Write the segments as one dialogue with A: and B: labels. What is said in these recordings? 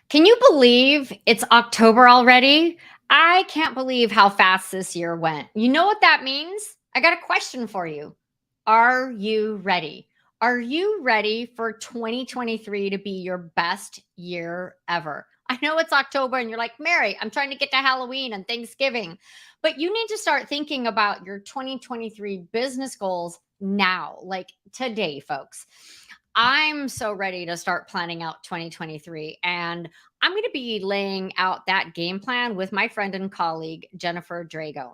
A: Can you believe it's October already? I can't believe how fast this year went. You know what that means? I got a question for you. Are you ready? Are you ready for 2023 to be your best year ever? I know it's October and you're like, Mary, I'm trying to get to Halloween and Thanksgiving, but you need to start thinking about your 2023 business goals now, like today, folks. I'm so ready to start planning out 2023. And I'm going to be laying out that game plan with my friend and colleague, Jennifer Drago.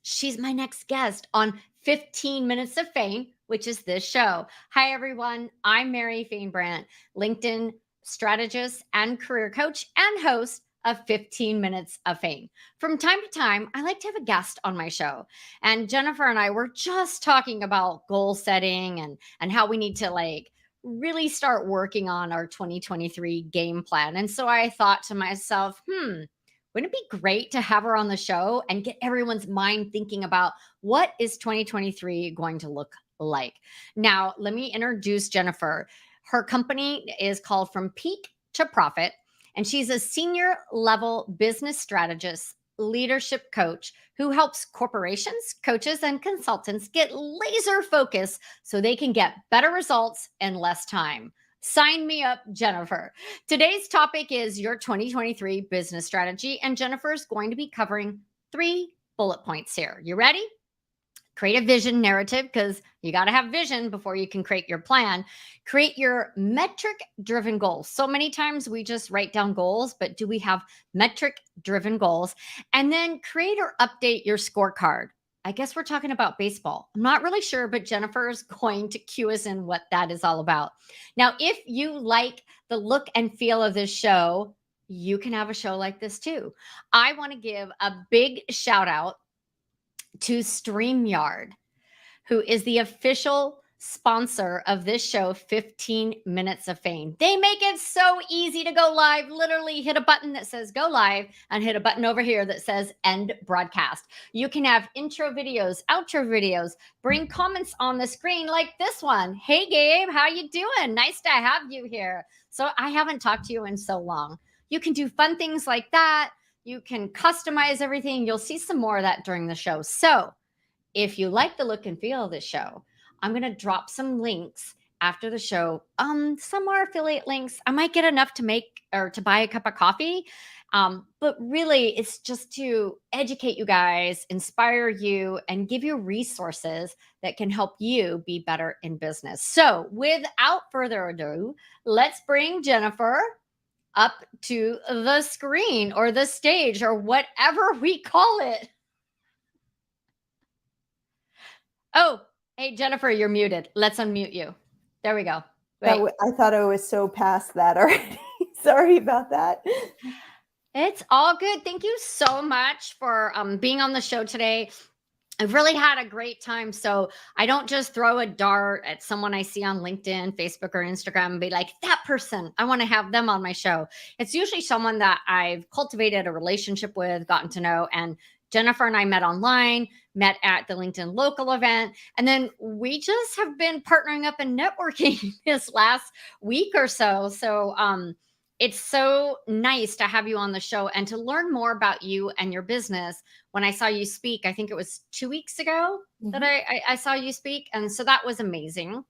A: She's my next guest on 15 Minutes of Fame, which is this show. Hi, everyone. I'm Mary Fain Brandt, LinkedIn strategist and career coach and host of 15 Minutes of Fame. From time to time, I like to have a guest on my show. And Jennifer and I were just talking about goal setting and how we need to really start working on our 2023 game plan. And so I thought to myself, wouldn't it be great to have her on the show and get everyone's mind thinking about what is 2023 going to look like? Now, let me introduce Jennifer. Her company is called From Peak to Profit, and she's a senior level business strategist, leadership coach who helps corporations, coaches, and consultants get laser focused so they can get better results in less time. Sign me up, Jennifer. Today's topic is your 2023 business strategy, and Jennifer is going to be covering 3 bullet points here. You ready? Create a vision narrative, because you got to have vision before you can create your plan. Create your metric driven goals. So many times we just write down goals, but do we have metric driven goals? And then create or update your scorecard. I guess we're talking about baseball. I'm not really sure, but Jennifer is going to cue us in what that is all about. Now, if you like the look and feel of this show, you can have a show like this too. I want to give a big shout out to StreamYard, who is the official sponsor of this show, 15 Minutes of Fame. They make it so easy to go live. Literally hit a button that says go live and hit a button over here that says end broadcast. You can have intro videos, outro videos, bring comments on the screen like this one. Hey, Gabe, how you doing? Nice to have you here. So I haven't talked to you in so long. You can do fun things like that. You can customize everything. You'll see some more of that during the show. So if you like the look and feel of this show, I'm going to drop some links after the show. Some are affiliate links. I might get enough to make or to buy a cup of coffee. But really, it's just to educate you guys, inspire you, and give you resources that can help you be better in business. So without further ado, let's bring Jennifer up to the screen or the stage or whatever we call it. Oh, hey, Jennifer, you're muted. Let's unmute you. There we go.
B: Wait. I thought I was so past that already. Sorry about that.
A: It's all good. Thank you so much for being on the show today. I've really had a great time. So I don't just throw a dart at someone I see on LinkedIn, Facebook, or Instagram and be like, that person, I want to have them on my show. It's usually someone that I've cultivated a relationship with, gotten to know. And Jennifer and I met online, met at the LinkedIn local event. And then we just have been partnering up and networking this last week or so. So it's so nice to have you on the show and to learn more about you and your business. When I saw you speak, I think it was 2 weeks ago that I saw you speak. And so that was amazing.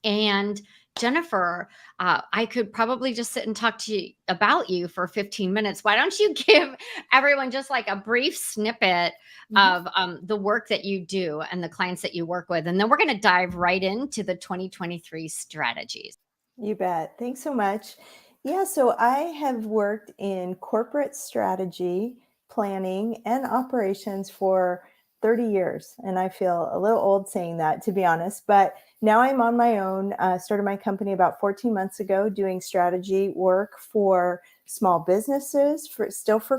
A: And Jennifer, I could probably just sit and talk to you about you for 15 minutes. Why don't you give everyone just like a brief snippet of the work that you do and the clients that you work with? And then we're going to dive right into the 2023 strategies.
B: You bet. Thanks so much. Yeah, so I have worked in corporate strategy, planning, and operations for 30 years. And I feel a little old saying that, to be honest. But now I'm on my own. Started my company about 14 months ago doing strategy work for small businesses, for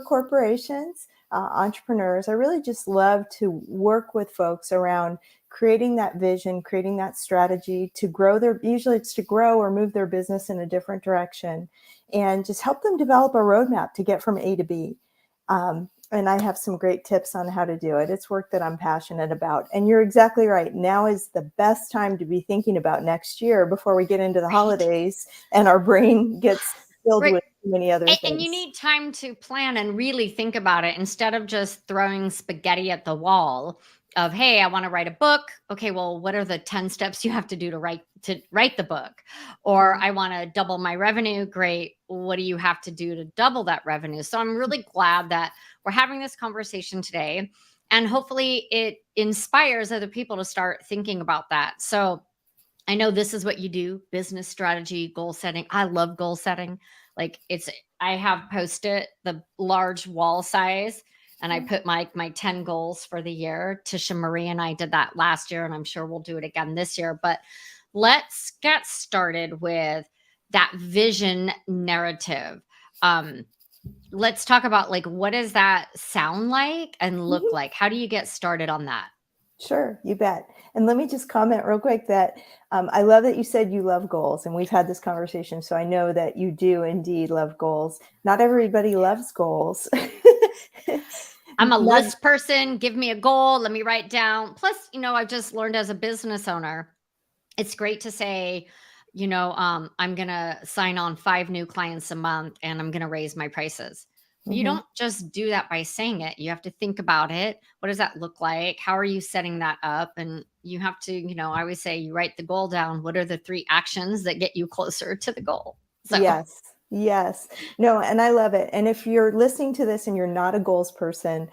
B: corporations, entrepreneurs. I really just love to work with folks around creating that vision, creating that strategy to grow usually it's to grow or move their business in a different direction, and just help them develop a roadmap to get from A to B. And I have some great tips on how to do it. It's work that I'm passionate about. And you're exactly right. Now is the best time to be thinking about next year before we get into the holidays and our brain gets filled with many other
A: And you
B: things.
A: need time to plan and really think about it instead of just throwing spaghetti at the wall of, hey, I want to write a book. Okay, well, what are the 10 steps you have to do to write the book? Or
B: Yeah.
A: I want to double my revenue. Great. What do you have to do to double that revenue? So I'm really glad that we're having this conversation today. And hopefully it inspires other people to start thinking about that. So I know this is what you do, business strategy, goal setting. I love goal setting. Like I have post-it the large wall size and I
B: Yeah.
A: put my 10 goals for the year. Tisha Marie and I did that last year and I'm sure we'll do it again this year. But let's get started with that vision narrative. Um, let's talk about like what does that sound like and look
B: Mhm.
A: like? How do you get started on that?
B: Sure, you bet. And let me just comment real quick that I love that you said you love goals, and we've had this conversation, so I know that you do indeed love goals. Not everybody loves goals.
A: I'm a
B: Not
A: list person. Give me a goal. Let me write down. Plus, I've just learned as a business owner, it's great to say, I'm going to sign on 5 new clients a month and I'm going to raise my prices. But you
B: Mhm.
A: don't just do that by saying it. You have to think about it. What does that look like? How are you setting that up? And you have to, I always say you write the goal down. What are the 3 actions that get you closer to the goal? So,
B: Yes. Yes. No, and I love it. And if you're listening to this and you're not a goals person,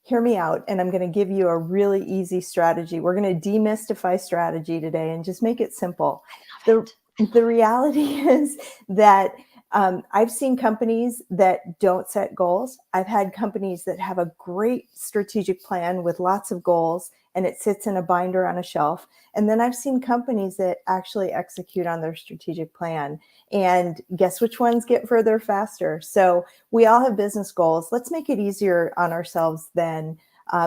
B: hear me out. And I'm going to give you a really easy strategy. We're going to demystify strategy today and just make it simple.
A: love
B: The
A: it.
B: the reality is that I've seen companies that don't set goals. I've had companies that have a great strategic plan with lots of goals and it sits in a binder on a shelf. And then I've seen companies that actually execute on their strategic plan, and guess which ones get further faster? So we all have business goals. Let's make it easier on ourselves than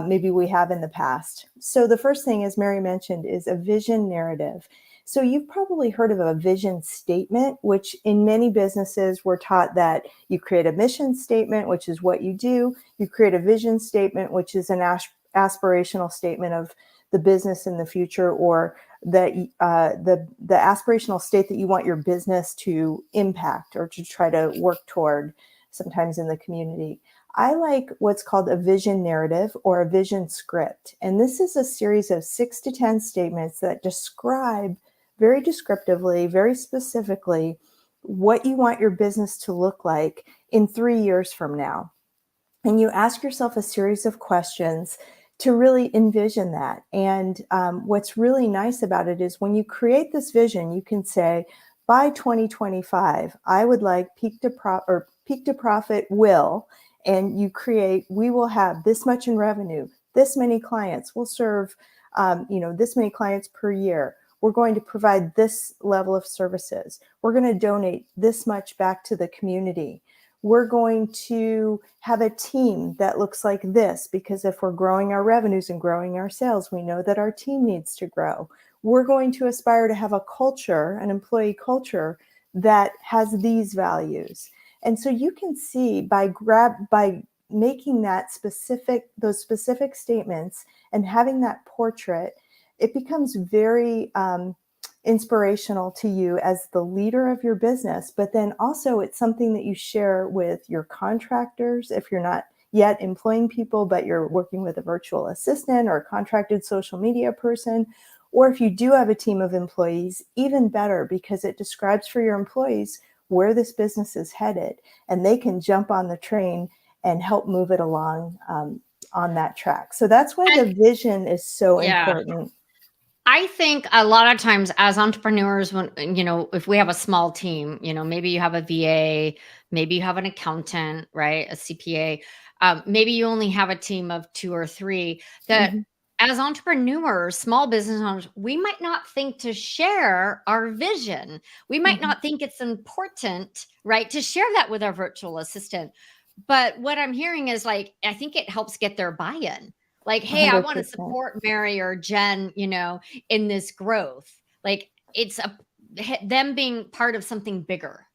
B: maybe we have in the past. So the first thing, as Mary mentioned, is a vision narrative. So you've probably heard of a vision statement, which in many businesses we're taught that you create a mission statement, which is what you do. You create a vision statement, which is an aspirational statement of the business in the future, or that the aspirational state that you want your business to impact or to try to work toward, sometimes in the community. I like what's called a vision narrative or a vision script. And this is a series of 6 to 10 statements that describe very descriptively, very specifically, what you want your business to look like in 3 years from now. And you ask yourself a series of questions to really envision that. And what's really nice about it is when you create this vision, you can say, by 2025, I would like peak to profit will, and we will have this much in revenue, this many clients, we'll serve, this many clients per year. We're going to provide this level of services. We're going to donate this much back to the community. We're going to have a team that looks like this, because if we're growing our revenues and growing our sales, we know that our team needs to grow. We're going to aspire to have a culture, an employee culture that has these values. And so you can see by making those specific statements and having that portrait, it becomes very inspirational to you as the leader of your business. But then also it's something that you share with your contractors if you're not yet employing people, but you're working with a virtual assistant or a contracted social media person. Or if you do have a team of employees, even better, because it describes for your employees where this business is headed, and they can jump on the train and help move it along on that track. So that's why
A: And
B: the vision is so
A: yeah.
B: important.
A: I think a lot of times as entrepreneurs, when, if we have a small team, maybe you have a VA, maybe you have an accountant, right? A CPA. Maybe you only have a team of 2 or 3 that
B: Mhm.
A: as entrepreneurs, small business owners, we might not think to share our vision. We might
B: Mhm.
A: not think it's important, right? To share that with our virtual assistant. But what I'm hearing is like, I think it helps get their buy-in. Like, hey, I want to
B: 100%.
A: support Mary or Jen, in this growth. Like it's them being part of something bigger.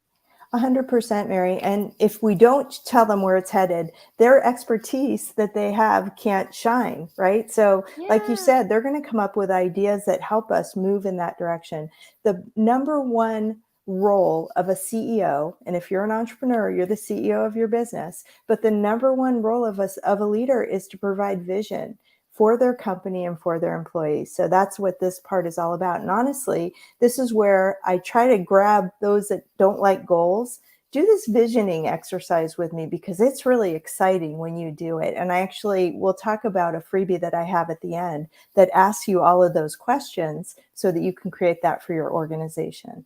B: 100%, Mary. And if we don't tell them where it's headed, their expertise that they have can't shine, right? So, like you
A: Yeah.
B: said, they're going to come up with ideas that help us move in that direction. The number one role of a CEO, and if you're an entrepreneur, you're the CEO of your business, but the number one role of a leader is to provide vision for their company and for their employees. So that's what this part is all about. And honestly, this is where I try to grab those that don't like goals. Do this visioning exercise with me because it's really exciting when you do it. And I actually will talk about a freebie that I have at the end that asks you all of those questions so that you can create that for your organization.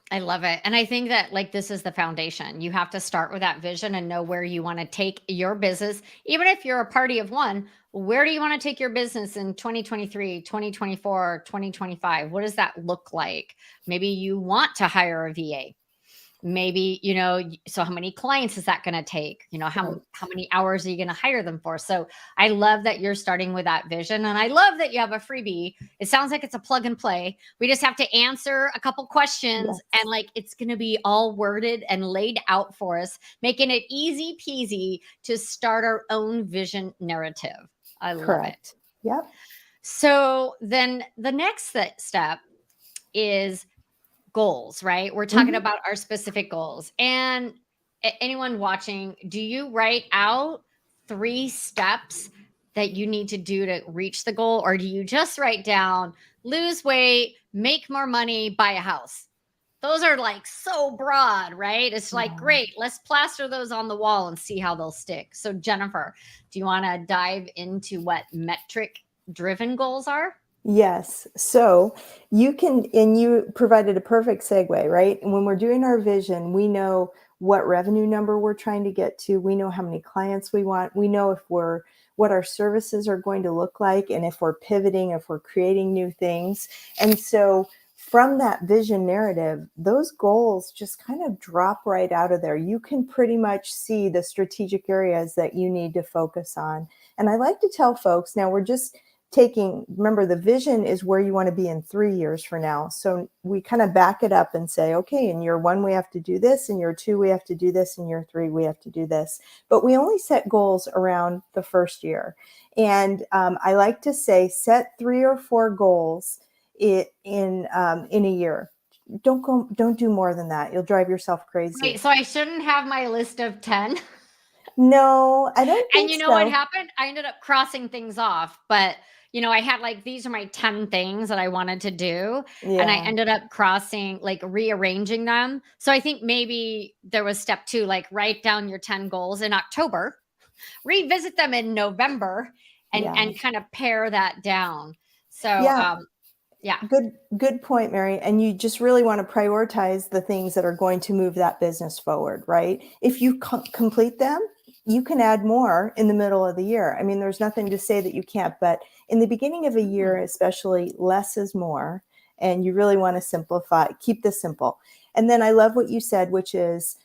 A: I love it. And I think that like this is the foundation. You have to start with that vision and know where you want to take your business. Even if you're a party of one, where do you want to take your business in 2023, 2024, 2025? What does that look like? Maybe you want to hire a VA. Maybe, so how many clients is that going to take? How many hours are you going to hire them for? So I love that you're starting with that vision. And I love that you have a freebie. It sounds like it's a plug and play. We just have to answer a couple questions
B: Yes.
A: and like, it's going to be all worded and laid out for us, making it easy peasy to start our own vision narrative. I love it.
B: Yep.
A: So then the next step is goals, right? We're talking about our specific goals. And anyone watching, do you write out 3 steps that you need to do to reach the goal? Or do you just write down lose weight, make more money, buy a house? Those are like so broad, right? It's like, great, let's plaster those on the wall and see how they'll stick. So Jennifer, do you want to dive into what metric driven goals are?
B: Yes. So you can, and you provided a perfect segue, right? And when we're doing our vision, we know what revenue number we're trying to get to. We know how many clients we want. We know what our services are going to look like, and if we're pivoting, if we're creating new things. And so from that vision narrative, those goals just kind of drop right out of there. You can pretty much see the strategic areas that you need to focus on. And I like to tell folks, now we're just remember, the vision is where you want to be in 3 years from now. So we kind of back it up and say, okay, in year 1, we have to do this. In year 2, we have to do this. In year 3, we have to do this. But we only set goals around the first year. And I like to say, set 3 or 4 goals in a year. Don't do more than that. You'll drive yourself crazy.
A: Wait, so I shouldn't have my list of 10?
B: No, I don't think
A: And you know
B: so.
A: what happened? I ended up crossing things off, but I had like, these are my 10 things that I wanted to do. And I ended up rearranging them. So I think maybe there was step 2, like write down your 10 goals in October, revisit them in November and kind of pare that down. So, yeah.
B: Good point, Mary. And you just really want to prioritize the things that are going to move that business forward, right? If you complete them, you can add more in the middle of the year. I mean, there's nothing to say that you can't, but in the beginning of a year, especially, less is more. And you really want to keep this simple. And then I love what you said, which is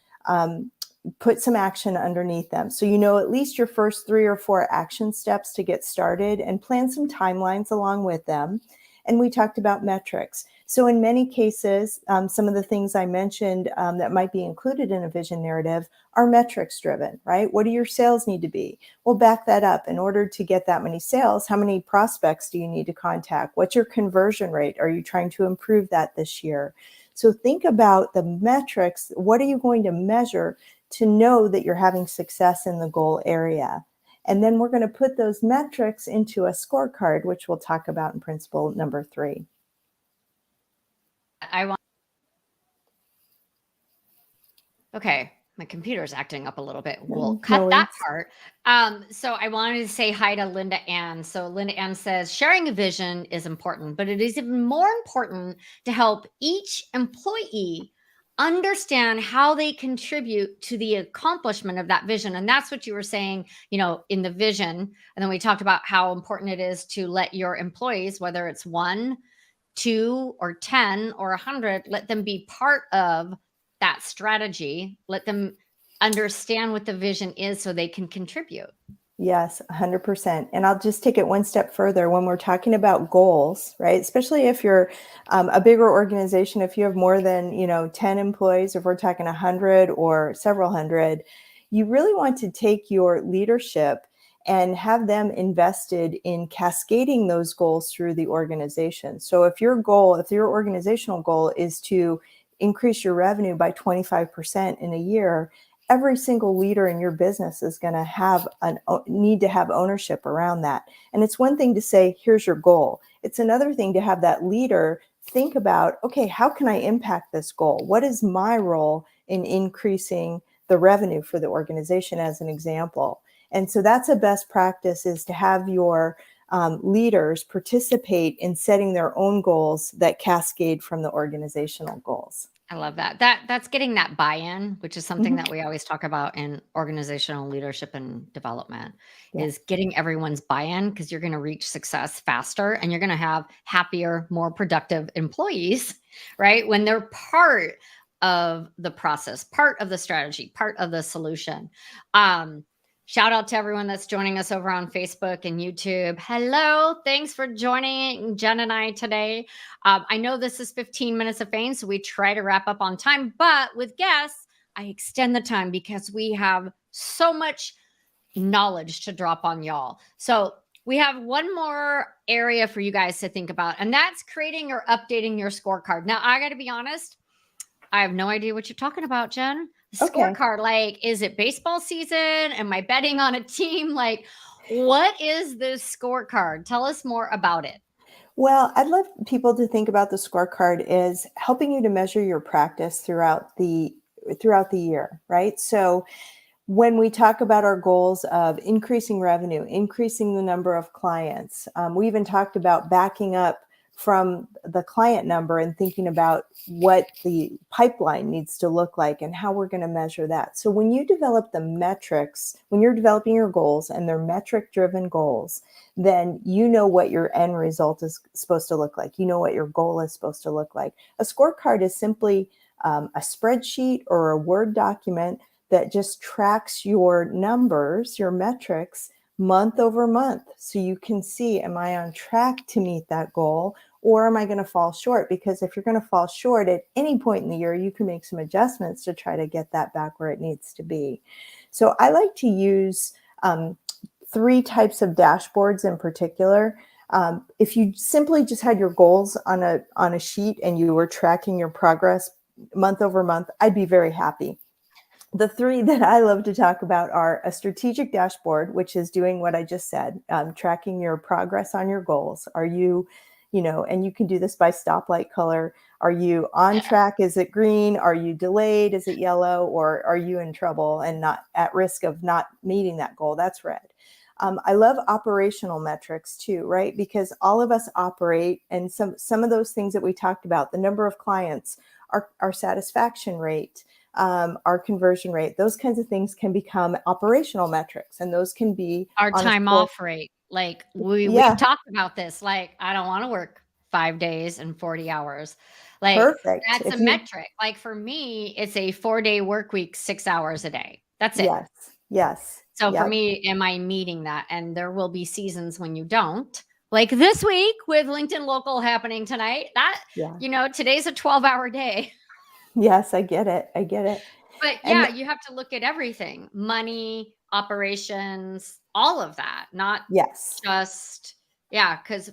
B: put some action underneath them. So at least your first 3 or 4 action steps to get started, and plan some timelines along with them. And we talked about metrics. So in many cases, some of the things I mentioned that might be included in a vision narrative are metrics driven, right? What do your sales need to be? Well, back that up. In order to get that many sales, how many prospects do you need to contact? What's your conversion rate? Are you trying to improve that this year? So think about the metrics. What are you going to measure to know that you're having success in the goal area? And then we're going to put those metrics into a scorecard, which we'll talk about in principle number 3.
A: Okay, my computer's acting up a little bit. We'll cut that part. So I wanted to say hi to Linda Ann. So Linda Ann says, sharing a vision is important, but it is even more important to help each employee understand how they contribute to the accomplishment of that vision. And that's what you were saying, in the vision. And then we talked about how important it is to let your employees, whether it's 1, 2, or 10 or 100, let them be part of that strategy. Let them understand what the vision is so they can contribute.
B: Yes, 100%. And I'll just take it one step further. When we're talking about goals, right? Especially if you're a bigger organization, if you have more than 10 employees, if we're talking 100 or several hundred, you really want to take your leadership and have them invested in cascading those goals through the organization. So if your organizational goal is to increase your revenue by 25% in a year, every single leader in your business is going to need to have ownership around that. And it's one thing to say, here's your goal. It's another thing to have that leader think about, okay, how can I impact this goal? What is my role in increasing the revenue for the organization, as an example? And so that's a best practice, is to have your leaders participate in setting their own goals that cascade from the organizational goals.
A: I love that. That's getting that buy-in, which is something that we always talk about in organizational leadership and development,
B: Yeah.
A: is getting everyone's buy-in, because you're going to reach success faster and you're going to have happier, more productive employees, right? When they're part of the process, part of the strategy, part of the solution. Shout out to everyone that's joining us over on Facebook and YouTube. Hello. Thanks for joining Jen and I today. I know this is 15 minutes of Fain, so we try to wrap up on time, but with guests, I extend the time because we have so much knowledge to drop on y'all. So we have one more area for you guys to think about, and that's creating or updating your scorecard. Now, I got to be honest, I have no idea what you're talking about, Jen.
B: Okay.
A: Scorecard, like, is it baseball season? Am I betting on a team? Like, what is this scorecard? Tell us more about it.
B: Well, I'd love people to think about the scorecard as helping you to measure your practice throughout the year, right? So when we talk about our goals of increasing revenue, increasing the number of clients, we even talked about backing up from the client number and thinking about what the pipeline needs to look like and how we're going to measure that. So when you develop the metrics, when you're developing your goals and they're metric-driven goals, then you know what your end result is supposed to look like. You know what your goal is supposed to look like. A scorecard is simply a spreadsheet or a Word document that just tracks your numbers, your metrics, month over month. So you can see, am I on track to meet that goal, or am I going to fall short? Because if you're going to fall short at any point in the year, you can make some adjustments to try to get that back where it needs to be. So I like to use 3 types of dashboards in particular. If you simply just had your goals on a sheet and you were tracking your progress month over month, I'd be very happy. The 3 that I love to talk about are a strategic dashboard, which is doing what I just said, tracking your progress on your goals. Are you, and you can do this by stoplight color. Are you on track? Is it green? Are you delayed? Is it yellow? Or are you in trouble and not at risk of not meeting that goal? That's red. I love operational metrics too, right? Because all of us operate, and some of those things that we talked about, the number of clients, our satisfaction rate, our conversion rate, those kinds of things can become operational metrics, and those can be
A: Our
B: on a
A: time
B: score.
A: off rate. Like, we've
B: Yeah,
A: talked about this. Like, I don't want to work 5 days and 40 hours. Like,
B: perfect.
A: that's a metric. Like, for me, it's a 4-day work week, 6 hours a day. That's it.
B: Yes.
A: So for
B: Yep.
A: me, am I meeting that? And there will be seasons when you don't. Like this week with LinkedIn Local happening tonight.
B: Yeah.
A: Today's a 12-hour day.
B: Yes, I get it.
A: But
B: And
A: yeah, you have to look at everything: money, operations, all of that, not
B: yes.
A: just, because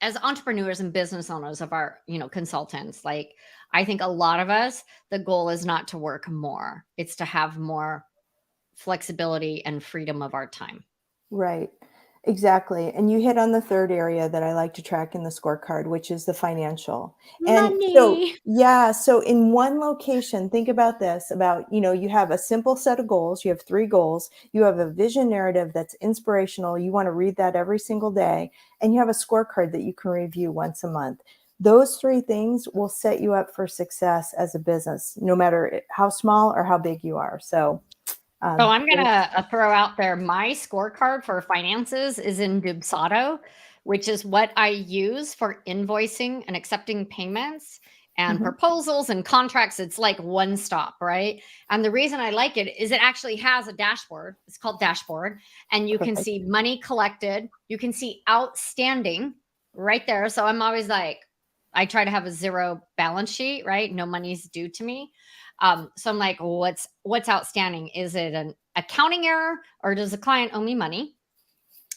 A: as entrepreneurs and business owners of our, consultants, like, I think a lot of us, the goal is not to work more. It's to have more flexibility and freedom of our time.
B: Right. Exactly. And you hit on the 3rd area that I like to track in the scorecard, which is the financial. And so,
A: Money.
B: yeah, so in one location, think about this, you have a simple set of goals. You have 3 goals. You have a vision narrative that's inspirational. You want to read that every single day. And you have a scorecard that you can review once a month. Those 3 things will set you up for success as a business, no matter how small or how big you are. So
A: I'm going to throw out there, my scorecard for finances is in Dubsado, which is what I use for invoicing and accepting payments and
B: Mhm.
A: proposals and contracts. It's like one stop, right? And the reason I like it is it actually has a dashboard. It's called Dashboard. And you can
B: Perfect.
A: see money collected. You can see outstanding right there. So I'm always like, I try to have a 0 balance sheet, right? No money's due to me. So I'm like, what's outstanding? Is it an accounting error, or does the client owe me money?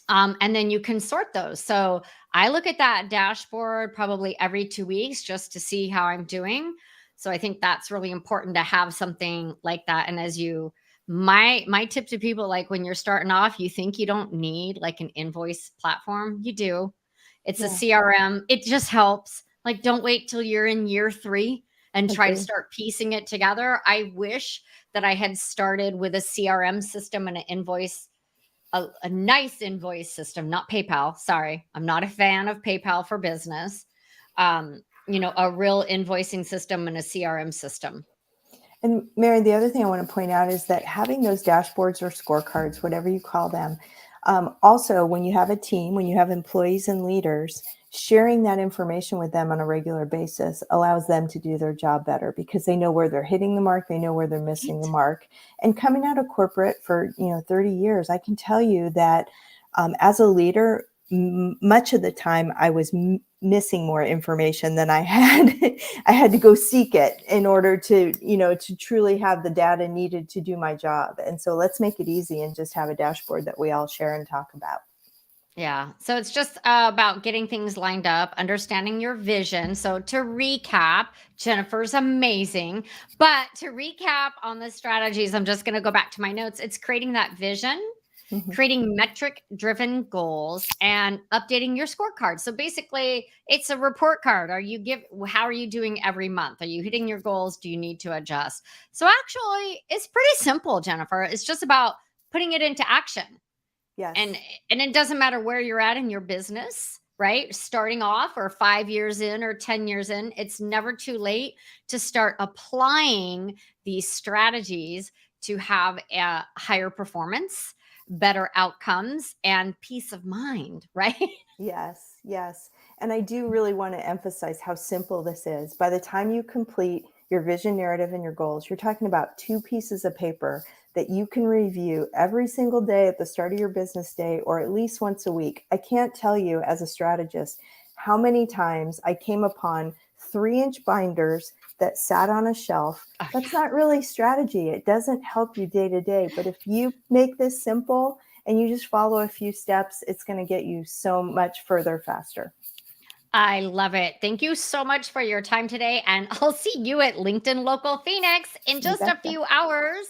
A: And then you can sort those. So I look at that dashboard probably every 2 weeks just to see how I'm doing. So I think that's really important to have something like that. And as you, my tip to people, like when you're starting off, you think you don't need like an invoice platform. You do. It's a
B: Yeah,
A: CRM. It just helps. Like, don't wait till you're in year 3 and try to
B: agree.
A: start piecing it together. I wish that I had started with a CRM system and an invoice, a nice invoice system, not PayPal. Sorry, I'm not a fan of PayPal for business. A real invoicing system and a CRM system.
B: And Mary, the other thing I want to point out is that having those dashboards or scorecards, whatever you call them, also when you have a team, when you have employees and leaders, sharing that information with them on a regular basis allows them to do their job better because they know where they're hitting the mark, they know where they're missing the
A: Right.
B: mark. And coming out of corporate for 30 years, I can tell you that as a leader, much of the time I was missing more information than I had. I had to go seek it in order to truly have the data needed to do my job. And so let's make it easy and just have a dashboard that we all share and talk about.
A: Yeah. So it's just about getting things lined up, understanding your vision. So to recap, Jennifer's amazing. But to recap on the strategies, I'm just going to go back to my notes. It's creating that vision,
B: Mhm.
A: creating metric driven goals, and updating your scorecard. So basically, it's a report card. How are you doing every month? Are you hitting your goals? Do you need to adjust? So actually, it's pretty simple, Jennifer. It's just about putting it into action. and
B: Yes.
A: and it doesn't matter where you're at in your business, right? Starting off or 5 years in or 10 years in, it's never too late to start applying these strategies to have a higher performance, better outcomes, and peace of mind, right?
B: Yes, yes. And I do really want to emphasize how simple this is. By the time you complete your vision, narrative, and your goals, you're talking about 2 pieces of paper that you can review every single day at the start of your business day, or at least once a week. I can't tell you as a strategist how many times I came upon 3-inch binders that sat on a shelf.
A: Oh,
B: That's
A: yeah.
B: not really strategy. It doesn't help you day to day. But if you make this simple, and you just follow a few steps, it's going to get you so much further faster.
A: I love it. Thank you so much for your time today. And I'll see you at LinkedIn Local Phoenix in
B: You
A: just a
B: betcha.
A: few hours.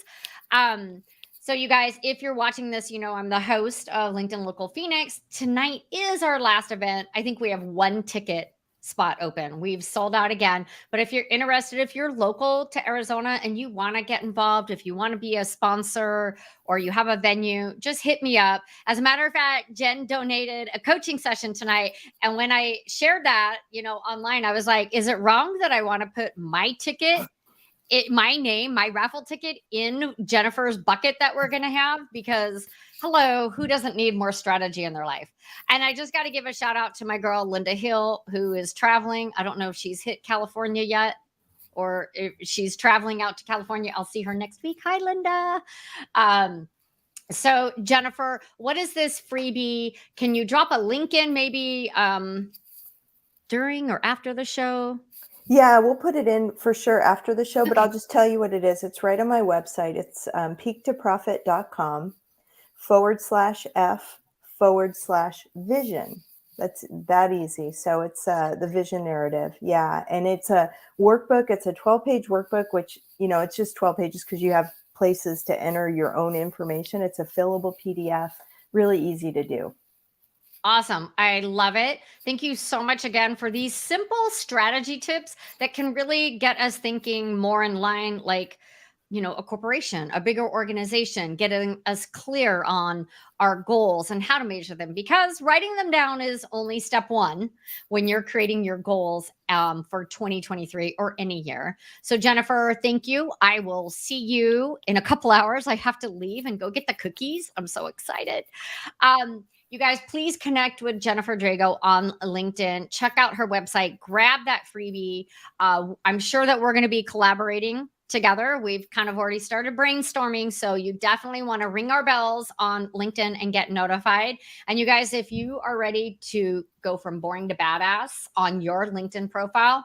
A: So, you guys, if you're watching this, I'm the host of LinkedIn Local Phoenix. Tonight is our last event. I think we have 1 ticket spot open. We've sold out again. But if you're interested, if you're local to Arizona and you want to get involved, if you want to be a sponsor or you have a venue, just hit me up. As a matter of fact, Jen donated a coaching session tonight. And when I shared that, online, I was like, is it wrong that I want to put my name, my raffle ticket in Jennifer's bucket that we're going to have? Because hello, who doesn't need more strategy in their life? And I just got to give a shout out to my girl, Linda Hill, who is traveling. I don't know if she's hit California yet or if she's traveling out to California. I'll see her next week. Hi, Linda. So Jennifer, what is this freebie? Can you drop a link in maybe during or after the show?
B: Yeah, we'll put it in for sure after the show, but I'll
A: Okay.
B: just tell you what it is. It's right on my website. It's peak2profit.com/F/vision. That's that easy. So it's the vision narrative. Yeah. And it's a workbook. It's a 12-page workbook, which, it's just 12 pages because you have places to enter your own information. It's a fillable PDF, really easy to do.
A: Awesome. I love it. Thank you so much again for these simple strategy tips that can really get us thinking more in line, like, a corporation, a bigger organization, getting us clear on our goals and how to measure them. Because writing them down is only step one when you're creating your goals for 2023 or any year. So, Jennifer, thank you. I will see you in a couple hours. I have to leave and go get the cookies. I'm so excited. You guys, please connect with Jennifer Drago on LinkedIn. Check out her website. Grab that freebie. I'm sure that we're going to be collaborating together. We've kind of already started brainstorming. So you definitely want to ring our bells on LinkedIn and get notified. And you guys, if you are ready to go from boring to badass on your LinkedIn profile,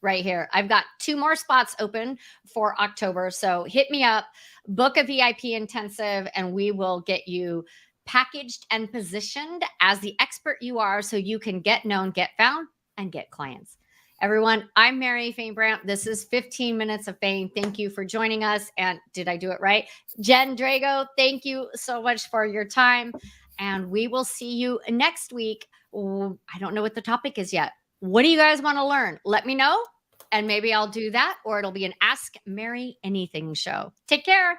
A: right here, I've got 2 more spots open for October. So hit me up, book a VIP intensive, and we will get you packaged and positioned as the expert you are so you can get known, get found, and get clients. Everyone, I'm Mary Fain Brandt. This is 15 Minutes of Fain. Thank you for joining us. And did I do it right? Jen Drago, thank you so much for your time. And we will see you next week. I don't know what the topic is yet. What do you guys want to learn? Let me know. And maybe I'll do that, or it'll be an Ask Mary Anything show. Take care.